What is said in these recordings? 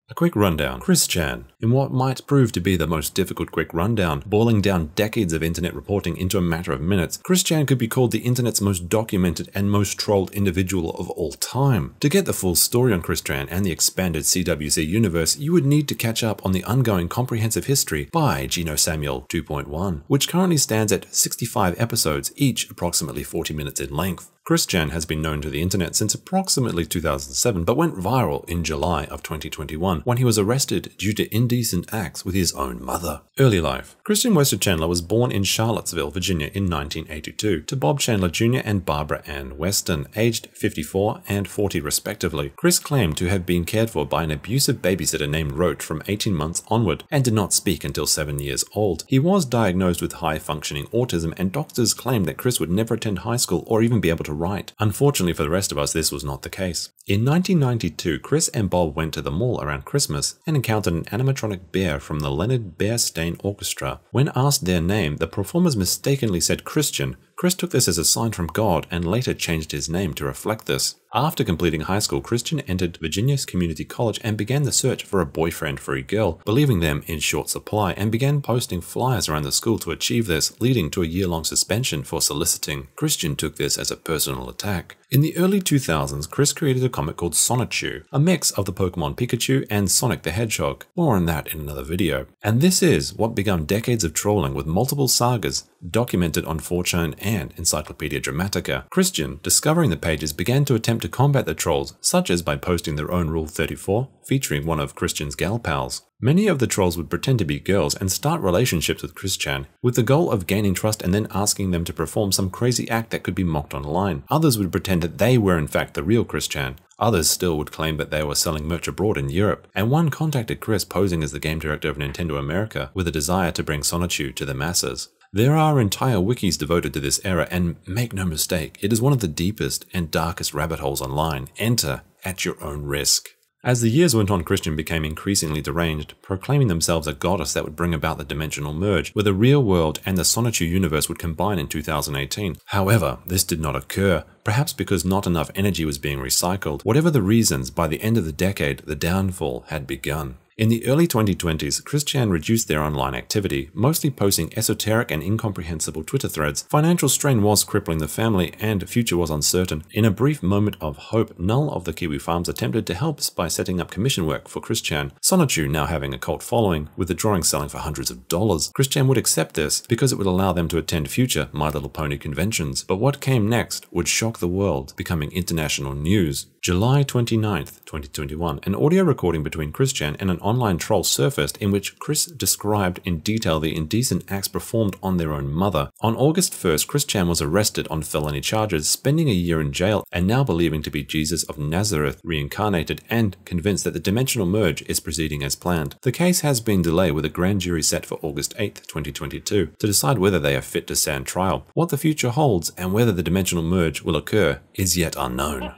A quick rundown. Chrischan. In what might prove to be the most difficult quick rundown, boiling down decades of internet reporting into a matter of minutes, Chrischan could be called the internet's most documented and most trolled individual of all time. To get the full story on Chrischan and the expanded CWC universe, you would need to catch up on the ongoing comprehensive history by Gino Samuel 2.1, which currently stands at 65 episodes, each approximately 40 minutes in length. Chrischan has been known to the internet since approximately 2007, but went viral in July of 2021 when he was arrested due to indecent acts with his own mother. Early life. Christian Weston Chandler was born in Charlottesville, Virginia in 1982 to Bob Chandler Jr. and Barbara Ann Weston, aged 54 and 40 respectively. Chris claimed to have been cared for by an abusive babysitter named Roach from 18 months onward and did not speak until 7 years old. He was diagnosed with high-functioning autism, and doctors claimed that Chris would never attend high school or even be able to write. Unfortunately for the rest of us, this was not the case. In 1992, Chris and Bob went to the mall around Christmas and encountered an animatronic bear from the Leonard Bernstein Orchestra. When asked their name, the performers mistakenly said Christian. Chris took this as a sign from God and later changed his name to reflect this. After completing high school, Christian entered Virginia's Community College and began the search for a boyfriend for a girl, believing them in short supply, and began posting flyers around the school to achieve this, leading to a year-long suspension for soliciting. Christian took this as a personal attack. In the early 2000s, Chris created a comic called Sonichu, a mix of the Pokemon Pikachu and Sonic the Hedgehog. More on that in another video. And this is what began decades of trolling with multiple sagas documented on 4chan and Encyclopedia Dramatica. Christian, discovering the pages, began to attempt to combat the trolls, such as by posting their own Rule 34, featuring one of Christian's gal pals. Many of the trolls would pretend to be girls and start relationships with Chrischan, with the goal of gaining trust and then asking them to perform some crazy act that could be mocked online. Others would pretend that they were in fact the real Chrischan. Others still would claim that they were selling merch abroad in Europe, and one contacted Chris posing as the game director of Nintendo America with a desire to bring Sonichu to the masses. There are entire wikis devoted to this era, and make no mistake, it is one of the deepest and darkest rabbit holes online. Enter at your own risk. As the years went on, Christian became increasingly deranged, proclaiming themselves a goddess that would bring about the dimensional merge, where the real world and the Sonichu universe would combine in 2018. However, this did not occur, perhaps because not enough energy was being recycled. Whatever the reasons, by the end of the decade, the downfall had begun. In the early 2020s, Chrischan reduced their online activity, mostly posting esoteric and incomprehensible Twitter threads. Financial strain was crippling the family, and the future was uncertain. In a brief moment of hope, Null of the Kiwi Farms attempted to help by setting up commission work for Chrischan. Sonichu now having a cult following, with the drawings selling for hundreds of dollars. Chrischan would accept this because it would allow them to attend future My Little Pony conventions. But what came next would shock the world, becoming international news. July 29th, 2021, an audio recording between Chrischan and an online troll surfaced in which Chris described in detail the indecent acts performed on their own mother. On August 1st, Chrischan was arrested on felony charges, spending a year in jail, and now believing to be Jesus of Nazareth reincarnated and convinced that the dimensional merge is proceeding as planned. The case has been delayed with a grand jury set for August 8th, 2022 to decide whether they are fit to stand trial. What the future holds and whether the dimensional merge will occur is yet unknown.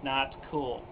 Not cool.